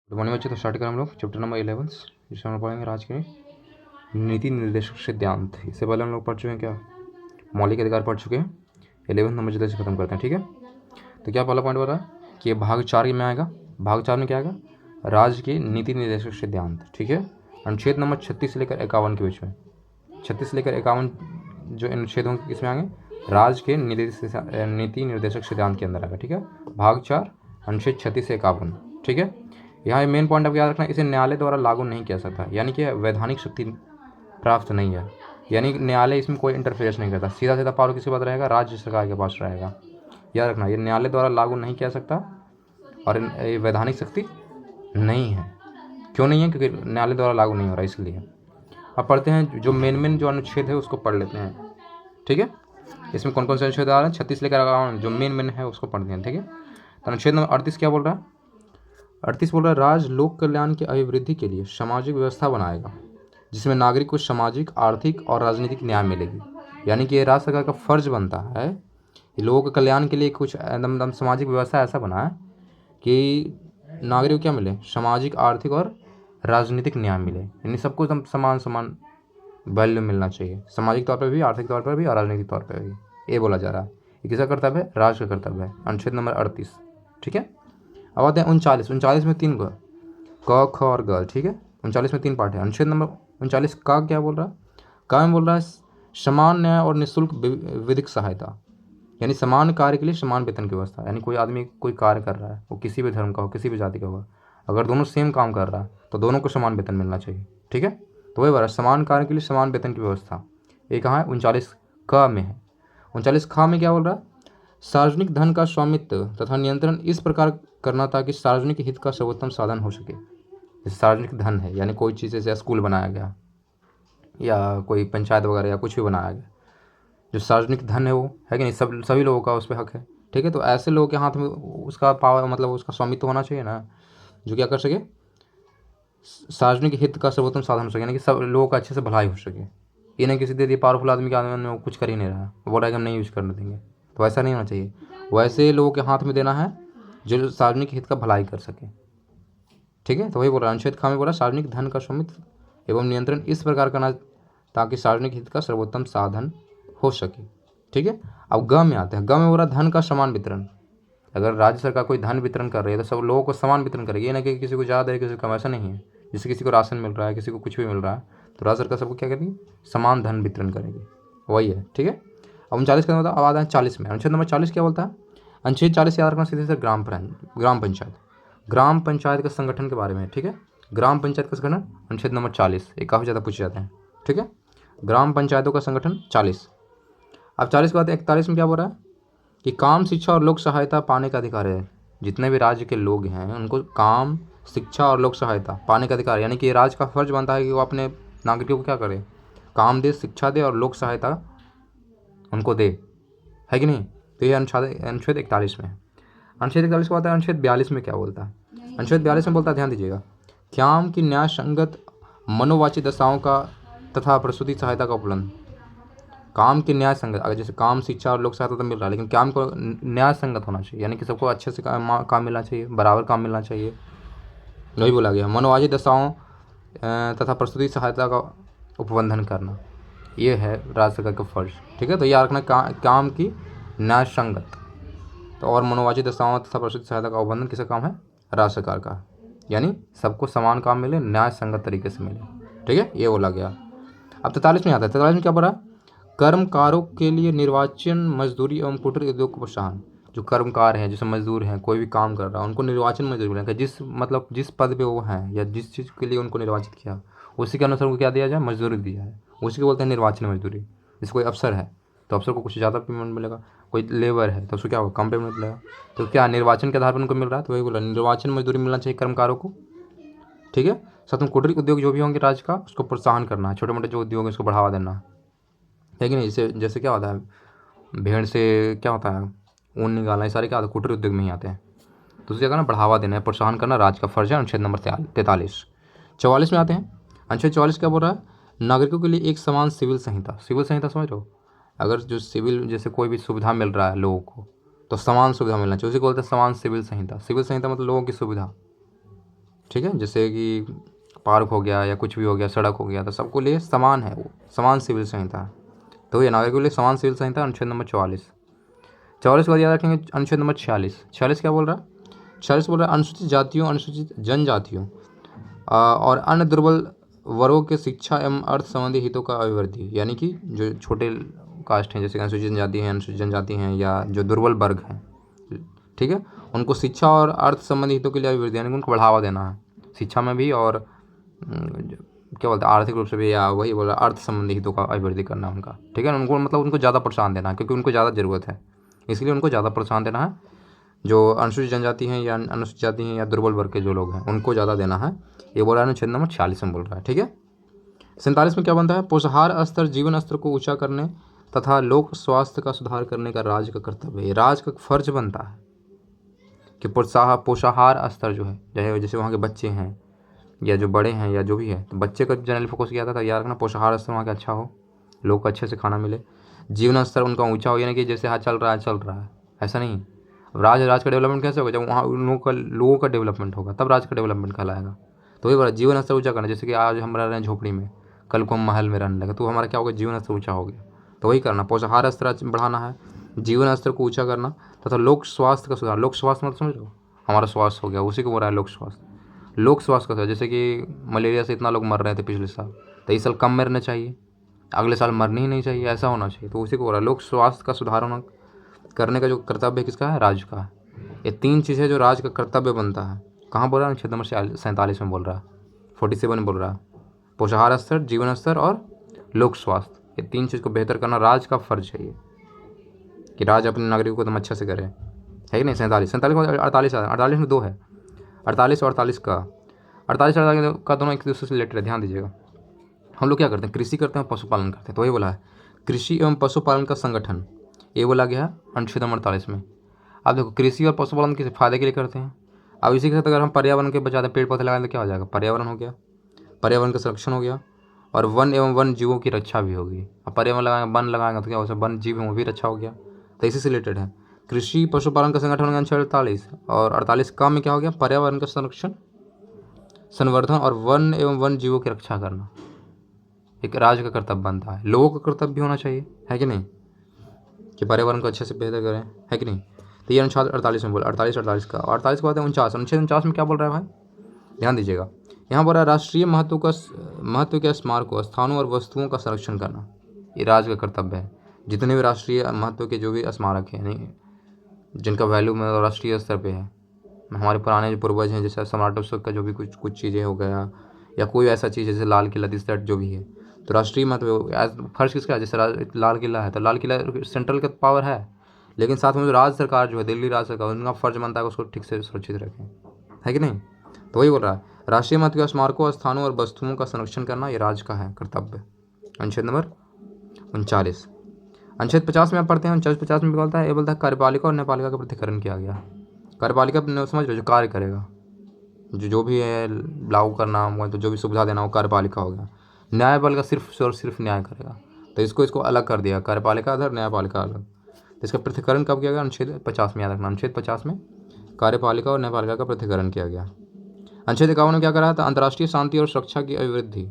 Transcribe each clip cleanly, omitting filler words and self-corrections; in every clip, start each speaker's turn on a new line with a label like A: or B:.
A: तो मॉर्निंग बच्चे तो स्टार्ट करें हम लोग चैप्टर नंबर 11 जिसमें हम लोग पढ़ेंगे आज के नीति निर्देशक सिद्धांत। इससे पहले हम लोग पढ़ चुके हैं क्या, मौलिक अधिकार पढ़ चुके हैं। 11 नंबर जल्दी से खत्म करते हैं, ठीक है। तो क्या पहला पॉइंट बता कि भाग 4 में आएगा। भाग 4 में क्या आएगा, राज्य के नीति निर्देशक सिद्धांत, ठीक है। अनुच्छेद नंबर 36 से लेकर 51 के बीच में, 36 से लेकर 51 जो अनुच्छेद होंगे किसमें आएंगे, राज्य के नीति निर्देशक सिद्धांत के अंदर आएगा, ठीक है। भाग 4 अनुच्छेद 36 से 51, ठीक है। यहाँ मेन पॉइंट आपको याद रखना, इसे न्यायालय द्वारा लागू नहीं किया सकता, यानी कि वैधानिक शक्ति प्राप्त नहीं है, यानी न्यायालय इसमें कोई इंटरफेरेंस नहीं करता। सीधा सीधा पावर किसी पास रहेगा, राज्य सरकार के पास रहेगा। याद रखना, ये न्यायालय द्वारा लागू नहीं किया सकता और ये वैधानिक शक्ति नहीं है। क्यों नहीं है, क्योंकि न्यायालय द्वारा लागू नहीं हो रहा, इसलिए। अब पढ़ते हैं जो मेन जो अनुच्छेद है उसको पढ़ लेते हैं, ठीक है। इसमें कौन कौन से अनुच्छेद आ रहे हैं, 36 लेकर 51 जो मेन है उसको पढ़ते हैं, ठीक है। तो अनुच्छेद नंबर 38 क्या बोल रहा है, 38 बोल रहा है, राज्य लोक कल्याण की अभिवृद्धि के लिए सामाजिक व्यवस्था बनाएगा जिसमें नागरिक को सामाजिक, आर्थिक और राजनीतिक न्याय मिलेगी। यानी कि ये राज्य सरकार का फर्ज बनता है लोगों के कल्याण के लिए कुछ एकदम सामाजिक व्यवस्था ऐसा बनाए कि नागरिक को क्या मिले, सामाजिक, आर्थिक और राजनीतिक न्याय मिले, यानी सबको एकदम समान समान वैल्यू मिलना चाहिए, सामाजिक तौर पर भी, आर्थिक तौर पर भी और राजनीतिक तौर पर भी। ये बोला जा रहा है, ये किसका कर्तव्य है, राज्य का कर्तव्य है। अनुच्छेद नंबर 38, ठीक है। अब आते हैं 39 में 3 क, ख और ग, ठीक है। 39 में 3 पार्ट है। अनुच्छेद नंबर 39 का क्या बोल रहा है, का में बोल रहा है समान न्याय और निःशुल्क विधिक सहायता, यानी समान कार्य के लिए समान वेतन की व्यवस्था। यानी कोई आदमी कोई कार्य कर रहा है, वो किसी भी धर्म का हो, किसी भी जाति का होगा, अगर दोनों सेम काम कर रहा है तो दोनों को समान वेतन मिलना चाहिए, ठीक है। तो वही बात, समान कार्य के लिए समान वेतन की व्यवस्था, ये कहाँ है, 39 क में है। 39 ख में क्या बोल रहा है, सार्वजनिक धन का स्वामित्व तथा नियंत्रण इस प्रकार करना ताकि सार्वजनिक हित का सर्वोत्तम साधन हो सके। जैसे सार्वजनिक धन है, यानी कोई चीज़ जैसे स्कूल बनाया गया या कोई पंचायत वगैरह या कुछ भी बनाया गया, जो सार्वजनिक धन है वो है कि नहीं, सभी लोगों का उस पर हक है, ठीक है। तो ऐसे लोगों के हाथ में उसका पावर, मतलब उसका स्वामित्व होना चाहिए ना, जो क्या कर सके, सार्वजनिक हित का सर्वोत्तम साधन हो सके, यानी कि सब लोगों का अच्छे से भलाई हो सके। ये नहीं किसी दे दिए पावरफुल आदमी के आदमी में वो कुछ कर ही नहीं रहा, वो बोल रहा है कि हम नहीं यूज करने देंगे, तो ऐसा नहीं होना चाहिए। वैसे लोगों के हाथ में देना है जो सार्वजनिक हित का भलाई कर सके, ठीक है। तो वही बोल रहा है, अनुच्छेद खा में बोल रहा है सार्वजनिक धन का स्वामित्व एवं नियंत्रण इस प्रकार करना ताकि सार्वजनिक हित का सर्वोत्तम साधन हो सके, ठीक है। अब ग में आते हैं, ग में बोल रहा है धन का समान वितरण। अगर राज्य सरकार कोई धन वितरण कर रही है तो सब लोगों को समान वितरण करेगी, ये ना कि किसी को ज़्यादा है किसी को कम, ऐसा नहीं है। जैसे किसी को राशन मिल रहा है, किसी को कुछ भी मिल रहा है, तो राज्य सरकार सबको क्या करेगी, समान धन वितरण करेगी, वही है, ठीक है। अब 39 का मतलब अब आता है 40 में। अनुच्छेद नंबर 40 क्या बोलता है, अनुच्छेद 40 याद रखना सीधे से ग्राम पंचायत, ग्राम पंचायत के संगठन के बारे में, ठीक है। ग्राम पंचायत का संगठन अनुच्छेद नंबर 40, ये काफ़ी ज़्यादा पूछे जाते हैं, ठीक है। ग्राम पंचायतों का संगठन 40। अब 40 के बाद 41 में क्या बोल रहा है कि काम, शिक्षा और लोक सहायता पाने का अधिकार है। जितने भी राज्य के लोग हैं उनको काम, शिक्षा और लोक सहायता पाने का अधिकार, यानी कि राज्य का फर्ज बनता है कि वो अपने नागरिकों को क्या करे, काम दे, शिक्षा दे और लोक सहायता उनको दे, है कि नहीं। तो ये अनुच्छेद 41 में है। अनुच्छेद 41 को आता है अनुच्छेद 42 में क्या बोलता है, अनुच्छेद 42 में बोलता है, ध्यान दीजिएगा, काम की न्याय संगत मनोवाची दशाओं का तथा प्रसूति सहायता का उपलब्ध। काम की न्याय संगत, अगर जैसे काम, शिक्षा और लोक सहायता तो मिल रहा है, लेकिन काम को न्याय संगत होना चाहिए, यानी कि सबको अच्छे से काम मिलना चाहिए, बराबर काम मिलना चाहिए, वही बोला गया। मनोवाजी दशाओं तथा प्रसूति सहायता का उपबंधन करना, ये है राज्य सरकार का फर्ज, ठीक है। तो याद रखना काम की न्याय संगत, तो और मनोवाची दशाओं तथा प्रसूति सहायता का उपबंधन किसका काम है, राज्य सरकार का, यानी सबको समान काम मिले, न्याय संगत तरीके से मिले, ठीक है, ये बोला गया। अब 43 में आता है, 43 में क्या बोला, कर्मकारों के लिए निर्वाचन, मजदूरी एवं कुटीर उद्योग को प्रोत्साहन। जो कर्मकार हैं, जैसे मजदूर हैं, कोई भी काम कर रहा है, उनको निर्वाचन मजदूरी मिलेगा, जिस पद पे वो हैं या जिस चीज़ के लिए उनको निर्वाचित किया उसी के अनुसार उनको क्या दिया जाए, मजदूरी दिया है, उसी को बोलते हैं निर्वाचन मजदूरी। जैसे कोई अफसर है तो अफसर को कुछ ज़्यादा पेमेंट मिलेगा, कोई लेबर है तो उसको क्या होगा, कम पेमेंट मिलेगा। तो क्या निर्वाचन के आधार पर उनको मिल रहा है, तो वही बोला, निर्वाचन मजदूरी मिलना चाहिए कर्मकारों को, ठीक है। साथ में कुटीर उद्योग जो भी होंगे राज्य का, उसको प्रोत्साहन करना है, छोटे मोटे जो उद्योग है उसको बढ़ावा देना है कि नहीं। जैसे क्या होता है, भेड़ से क्या होता है, ऊन निकालना, ये सारे क्या होता है, कुटीर उद्योग में ही आते हैं। तो उसी जगह ना बढ़ावा देना है, प्रोत्साहन करना राज्य का फर्ज है, अनुच्छेद नंबर 43। 44 में आते हैं, अनुच्छेद 44 क्या बोल रहा है, नागरिकों के लिए एक समान सिविल संहिता। सिविल संहिता समझ लो, अगर जो सिविल जैसे कोई भी सुविधा मिल रहा है लोगों को तो समान सुविधा मिलना चाहिए, उसी को बोलते हैं समान सिविल संहिता। सिविल संहिता मतलब लोगों की सुविधा, ठीक है, जैसे कि पार्क हो गया या कुछ भी हो गया, सड़क हो गया, तो सबको लिए समान है, वो समान सिविल संहिता है। तो ये नागरिक के लिए समान सिविल संहिता अनुच्छेद नंबर 44। 44 के बाद याद रखेंगे अनुच्छेद नंबर 46। 46 क्या बोल रहा है? 46 बोल रहा है अनुसूचित जातियों, अनुसूचित जनजातियों और अन्य दुर्बल वर्गों के शिक्षा एवं अर्थ संबंधी हितों का अभिवृद्धि। यानी कि जो छोटे कास्ट हैं, जैसे अनुसूचित जनजाति हैं, अनुसूचित जनजाति हैं, या जो दुर्बल वर्ग हैं, ठीक है, उनको शिक्षा और अर्थ संबंधी हितों के लिए अभिवृद्धि, यानी कि उनको बढ़ावा देना है शिक्षा में भी, और क्या बोलते हैं आर्थिक रूप से भी, या वही बोला अर्थ संबंधी हितों का अभिवृद्धि करना उनका, ठीक है, उनको मतलब उनको ज़्यादा प्रोत्साहन देना है, क्योंकि उनको ज़्यादा ज़रूरत है, इसलिए उनको ज़्यादा प्रोत्साहन देना है। जो अनुसूचित जनजाति हैं या अनुसूचित जाति हैं या दुर्बल वर्ग के जो लोग हैं, उनको ज़्यादा देना है। ये बोल रहा है अनुच्छेद नंबर 46 में बोल रहा है, ठीक है। 47 में क्या बनता है? पोषाहार स्तर, जीवन स्तर को ऊंचा करने तथा लोक स्वास्थ्य का सुधार करने का राज्य का कर्तव्य है। राज्य का फर्ज बनता है कि पोषाहार स्तर जो है, चाहे जैसे वहाँ के बच्चे हैं या जो बड़े हैं या जो भी है, तो बच्चे का जनरली फोकस किया था यार रखना, पोषाहार स्तर वहाँ का अच्छा हो, लोग को अच्छे से खाना मिले, जीवन स्तर उनका ऊंचा हो, यानी कि जैसे हाँ चल रहा है, ऐसा नहीं। अब राज का डेवलपमेंट कैसे होगा? जब वहाँ उन लोगों का डेवलपमेंट होगा, तब राज्य का डेवलपमेंट कहलाएगा। तो वही बात, जीवन स्तर ऊंचा करना, जैसे कि आज हम रह रहे हैं झोपड़ी में, कल को हम महल में रहने लगे, तो हमारा क्या होगा? जीवन स्तर ऊंचा हो गया। तो वही करना, पोषाहार स्तर बढ़ाना है, जीवन स्तर को ऊंचा करना तथा लोक स्वास्थ्य का सुधार। लोक स्वास्थ्य मतलब समझ लो, हमारा स्वास्थ्य हो गया, उसी को बोल रहा है लोक स्वास्थ्य। लोक स्वास्थ्य का सुधार, जैसे कि मलेरिया से इतना लोग मर रहे थे पिछले साल, तो इस साल कम मरना चाहिए, अगले साल मरनी ही नहीं चाहिए, ऐसा होना चाहिए। तो उसी को बोल रहा है लोक स्वास्थ्य का सुधार होना करने का जो कर्तव्य किसका है? राज्य का है। ये तीन चीज़ें जो राज्य का कर्तव्य बनता है, कहाँ बोल रहा है? अनुच्छेद नंबर 47 में बोल रहा है, 47 में बोल रहा है। पोषाहार स्तर, जीवन स्तर और लोक स्वास्थ्य, ये तीन चीज़ को बेहतर करना राज्य का फर्ज है, ये कि राज्य अपने नागरिकों को एकदम अच्छा से करे, है कि नहीं। 47 48 में दो है, 48 और 48 का, 48 का दोनों एक दूसरे से रिलेटेड है, ध्यान दीजिएगा। हम लोग क्या करते हैं? कृषि करते हैं, पशुपालन करते हैं, तो वही बोला है कृषि एवं पशुपालन का संगठन, ये बोला गया है अनुच्छेद नंबर 48 में। अब देखो, कृषि और पशुपालन किस फायदे के लिए करते हैं? अब इसी के साथ अगर हम पर्यावरण के बचाते, पेड़ पौधे लगाएं, तो क्या हो जाएगा? पर्यावरण हो गया, पर्यावरण का संरक्षण हो गया, और वन एवं वन जीवों की रक्षा भी होगी। अब पर्यावरण लगाएंगे, वन लगाएंगे, तो क्या हो सकता है? वन जीव हैं, वो भी रक्षा हो गया। तो इसी से रिलेटेड है कृषि पशुपालन का संगठन हो गया अनुच्छेद 48, और 48 का में क्या हो गया? पर्यावरण का संरक्षण, संवर्धन और वन एवं वन जीवों की रक्षा करना एक राज्य का कर्तव्य बनता है। लोगों का कर्तव्य भी होना चाहिए, है कि नहीं, कि पर्यावरण को अच्छे से बेहतर करें, है कि नहीं। तो ये अनुच्छेद 48 में बोला, 48 का, और 48 के बाद है 49। अनुच्छेद 49 में क्या बोल रहा है भाई? ध्यान दीजिएगा, यहाँ बोल रहा है राष्ट्रीय महत्व के स्मारकों, स्थानों और वस्तुओं का संरक्षण करना, ये राज्य का कर्तव्य है। जितने भी राष्ट्रीय महत्व के जो भी स्मारक हैं, नहीं जिनका वैल्यू मतलब राष्ट्रीय स्तर पे है, हमारे पुराने जो पूर्वज हैं, जैसे सम्राट अशोक का जो भी कुछ चीज़ें हो गया, या कोई ऐसा चीज़ जैसे लाल किला, दिस दैट जो भी है, तो राष्ट्रीय महत्व फर्स्ट किसका है? जैसे लाल किला है, तो लाल किला सेंट्रल का पावर है, लेकिन साथ में जो राज्य सरकार जो है, दिल्ली राज्य सरकार, उनका फर्ज बनता है उसको ठीक से सुरक्षित रखें, है कि नहीं। तो वही बोल रहा है राष्ट्रीय महत्व के स्मारकों, स्थानों और वस्तुओं का संरक्षण करना ये राज्य का है कर्तव्य। अनुच्छेद नंबर 39। अनुच्छेद 50 में आप पढ़ते हैं, अनुच्छेद 50 में बोलता है, ये बोलता है कार्यपालिका और न्यायपालिका का पृथक्करण किया गया। कार्यपालिका समझ लो, जो कार्य करेगा, जो भी है लागू करना, तो जो भी सुविधा देना, वो कार्यपालिका हो गया। न्यायपालिका सिर्फ और सिर्फ न्याय करेगा, तो इसको अलग कर दिया, कार्यपालिका अलग, न्यायपालिका अलग। तो इसका पृथक्करण कब किया गया? अनुच्छेद 50 में, याद रखना, अनुच्छेद 50 में कार्यपालिका और न्यायपालिका का पृथक्करण किया गया। अनुच्छेद 51 में क्या करा था? अंतर्राष्ट्रीय शांति और सुरक्षा की अभिवृद्धि,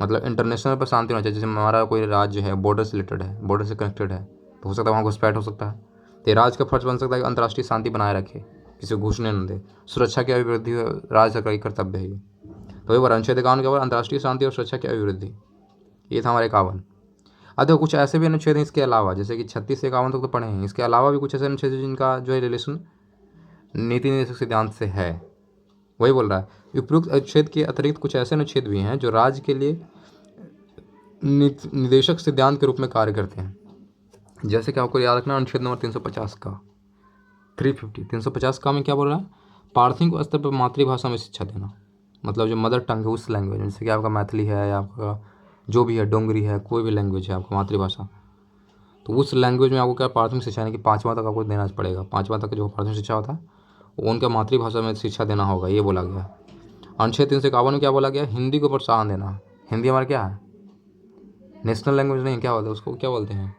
A: मतलब इंटरनेशनल पर शांति होना चाहिए। जैसे हमारा कोई राज्य है, बॉर्डर से रिलेटेड है, बॉर्डर से कनेक्टेड है, तो हो सकता है वहाँ घुसपैठ हो सकता है, तो राज्य का फर्ज बन सकता है कि अंतर्राष्ट्रीय शांति बनाए रखे, किसी को घुसने न दे, सुरक्षा की अभिवृद्धि राज्य सरकार की कर्तव्य है ये। तो वही बार अनुच्छेद 51 के बाद अंतर्राष्ट्रीय शांति और सुरक्षा की अभिवृद्धि, ये था हमारे 51। अब देखो, कुछ ऐसे भी अनुच्छेद हैं इसके अलावा, जैसे कि 36 से 51 तक तो पढ़े हैं, इसके अलावा भी कुछ ऐसे अनुच्छेद हैं जिनका जो है रिलेशन नीति निर्देशक सिद्धांत से है। वही बोल रहा है उपयुक्त अनुच्छेद के अतिरिक्त कुछ ऐसे अनुच्छेद भी हैं जो राज्य के लिए निदेशक सिद्धांत के रूप में कार्य करते हैं। जैसे कि आपको याद रखना, अनुच्छेद नंबर 350 का 350 का में क्या बोल रहा है? प्राथमिक स्तर पर मातृभाषा में शिक्षा देना, मतलब जो मदर टंग है उस लैंग्वेज में, जैसे कि आपका मैथिली है या आपका जो भी है डोंगरी है, कोई भी लैंग्वेज है आपका मातृभाषा, तो उस लैंग्वेज में आपको क्या प्राथमिक शिक्षा, यानी कि 5वां तक आपको देना पड़ेगा। 5वां तक जो प्राथमिक शिक्षा होता है वो उनका मातृभाषा में शिक्षा देना होगा, ये बोला गया। अनुच्छेद 351 में क्या बोला गया? हिंदी को प्रोत्साहन देना। हिंदी हमारा क्या है? नेशनल लैंग्वेज नहीं, क्या बोलते हैं उसको, क्या बोलते हैं?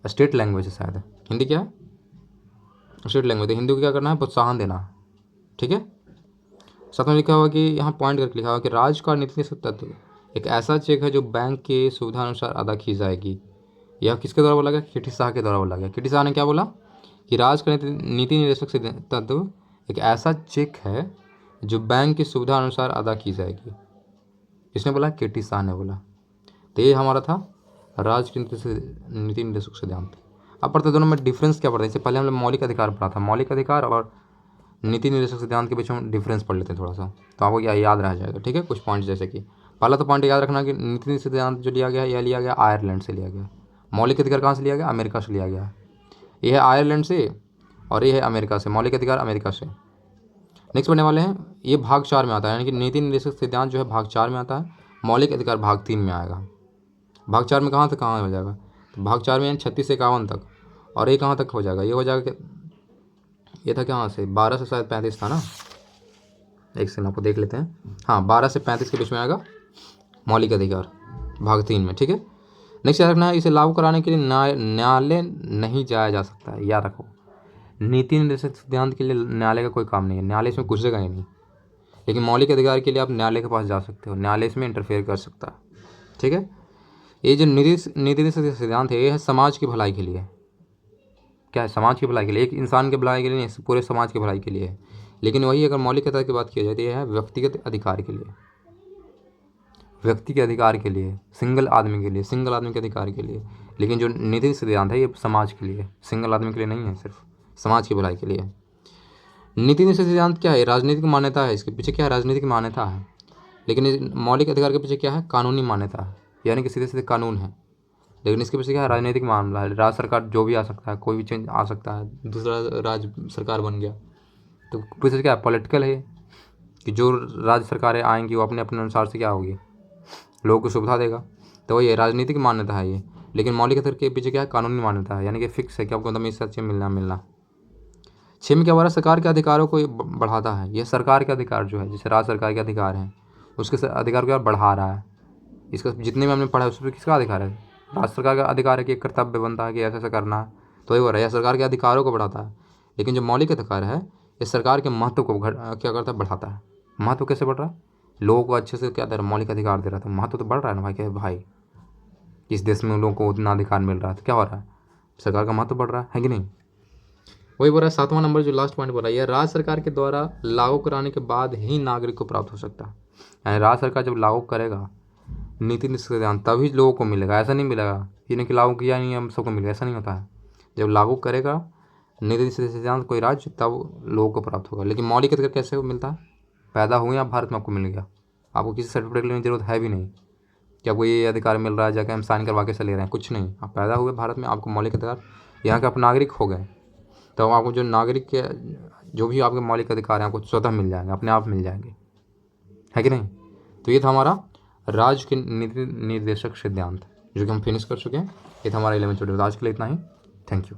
A: स्टेट लैंग्वेज है शायद। हिंदी क्या है? State language. हिंदी को क्या करना है? प्रोत्साहन देना, ठीक है। साथ में लिखा हुआ कि यहाँ पॉइंट करके लिखा हुआ कि राज्य का नीति निषेध तत्व एक ऐसा चेक है जो बैंक के सुविधा अनुसार अदा की जाएगी। यह किसके द्वारा बोला गया? किटी शाह के द्वारा बोला गया। किटी शाह ने क्या बोला कि राज्य का नीति निर्देशक से तत्व एक ऐसा चेक है जो बैंक की सुविधा अनुसार अदा की जाएगी। किसने बोला? केटी शाह ने बोला। तो ये हमारा था राज्य के नीति निर्देशक सिद्धांत। अब पढ़ते दोनों में डिफरेंस क्या पढ़ते हैं। इससे पहले हमने मौलिक अधिकार पढ़ा था। मौलिक अधिकार और नीति निर्देशक सिद्धांत के बीच में डिफरेंस पढ़ लेते हैं थोड़ा सा, तो आपको क्या याद रह जाएगा। ठीक है, कुछ पॉइंट जैसे कि पहला तो पॉइंट याद रखना कि नीति निर्देशक सिद्धांत जो लिया गया है यह लिया गया आयरलैंड से लिया गया। मौलिक अधिकार कहाँ से लिया गया? अमेरिका से लिया गया। ये है आयरलैंड से और ये है अमेरिका से। मौलिक अधिकार अमेरिका से। नेक्स्ट पढ़ने वाले हैं, ये भाग 4 में आता है, यानी कि नीति निर्देशक सिद्धांत जो है भाग 4 में आता है। मौलिक अधिकार भाग 3 में आएगा। भाग 4 में कहाँ तक कहाँ हो जाएगा? तो भाग 4 में 36 से 51 तक। और ये कहाँ तक हो जाएगा? ये हो जाएगा कि ये था कहाँ से 12 से शायद 35 था ना। एक सेकंड आपको देख लेते हैं। हाँ, 12 से 35 के बीच में आएगा मौलिक अधिकार भाग 3 में। ठीक है, नेक्स्ट याद रखना है, इसे लागू कराने के लिए न्यायालय नहीं जाया जा सकता है। याद रखो, नीति निर्देशक सिद्धांत के लिए न्यायालय का कोई काम नहीं है, न्यायालय इसमें घुसेगा ही नहीं। लेकिन मौलिक अधिकार के लिए आप न्यायालय के पास जा सकते हो, न्यायालय इसमें इंटरफेयर कर सकता है। ठीक है, ये जो नीति निर्देशक सिद्धांत है ये है समाज की भलाई के लिए। क्या है? समाज की भलाई के लिए, एक इंसान के भलाई के लिए नहीं, पूरे समाज की भलाई के लिए है। लेकिन वही अगर मौलिक अधिकार की बात की जाए तो यह है व्यक्तिगत अधिकार के लिए, व्यक्ति के अधिकार के लिए, सिंगल आदमी के लिए, सिंगल आदमी के अधिकार के लिए। लेकिन जो नीति सिद्धांत है ये समाज के लिए, सिंगल आदमी के लिए नहीं है, सिर्फ समाज की भलाई के लिए। नीति निषेध सिद्धांत क्या है? राजनीतिक मान्यता है। इसके पीछे क्या है? राजनीतिक मान्यता है। लेकिन मौलिक अधिकार के पीछे क्या है? कानूनी मान्यता है, यानी कि सीधे सीधे कानून है। लेकिन इसके पीछे क्या है? राजनीतिक मामला है। राज्य सरकार जो भी आ सकता है, कोई भी चेंज आ सकता है, दूसरा राज्य सरकार बन गया तो पीछे क्या है? पॉलिटिकल है कि जो राज्य सरकारें आएंगी वो अपने अपने अनुसार से क्या होगी, लोगों को सुविधा देगा। तो वही है, राजनीतिक मान्यता है ये। लेकिन मौलिक अधिकार के पीछे क्या है? कानूनी मान्यता है, यानी कि फिक्स है कि आपको हमेशा अच्छे मिलना। 6 में क्या हो रहा है? सरकार के अधिकारों को बढ़ाता है। यह सरकार के अधिकार जो है, जैसे राज्य सरकार के अधिकार हैं, उसके अधिकार को बढ़ा रहा है। इसका जितने में हमने पढ़ा है उसमें किसका अधिकार है? राज्य सरकार का अधिकार है कि एक कर्तव्य बनता है कि ऐसा ऐसा करना है, तो ये हो रहा है, यह सरकार के अधिकारों को बढ़ाता है। लेकिन जो मौलिक अधिकार है ये सरकार के महत्व को क्या करता है? बढ़ाता है। महत्व कैसे बढ़ रहा है? लोगों को अच्छे से क्या दे रहा है? मौलिक अधिकार दे रहा था, महत्व तो बढ़ रहा है ना भाई। क्या भाई, इस देश में उन लोगों को उतना अधिकार मिल रहा है तो क्या हो रहा है? सरकार का महत्व बढ़ रहा है कि नहीं? वही बोल रहा है 7वां नंबर जो लास्ट पॉइंट बोल रहा है, यह राज्य सरकार के द्वारा लागू कराने के बाद ही नागरिक को प्राप्त हो सकता है। यानी राज्य सरकार जब लागू करेगा नीति निषेध सिद्धांत तभी लोगों को मिलेगा, ऐसा नहीं मिलेगा ये कि लागू किया नहीं हम सबको मिलेगा, ऐसा नहीं होता है। जब लागू करेगा नीति निषेध सिद्धांत कोई राज्य तब लोगों को प्राप्त होगा। लेकिन मौलिक अधिकार कैसे मिलता है? पैदा हुए आप भारत में आपको मिल गया, आपको किसी सर्टिफिकेट लेने की जरूरत है भी नहीं कि आपको ये अधिकार मिल रहा है जाकर हम साइन करवा के चले रहे हैं, कुछ नहीं। आप पैदा हुए भारत में, आपको मौलिक अधिकार, यहाँ के आप नागरिक हो गए, तो आपको जो नागरिक के जो भी आपके मौलिक अधिकार हैं आपको स्वतः मिल जाएंगे, अपने आप मिल जाएंगे, है कि नहीं? तो ये था हमारा राज्य के नीति निर्देशक सिद्धांत जो कि हम फिनिश कर चुके हैं। ये था हमारा 11th वीडियो। आज के लिए इतना ही। Thank you.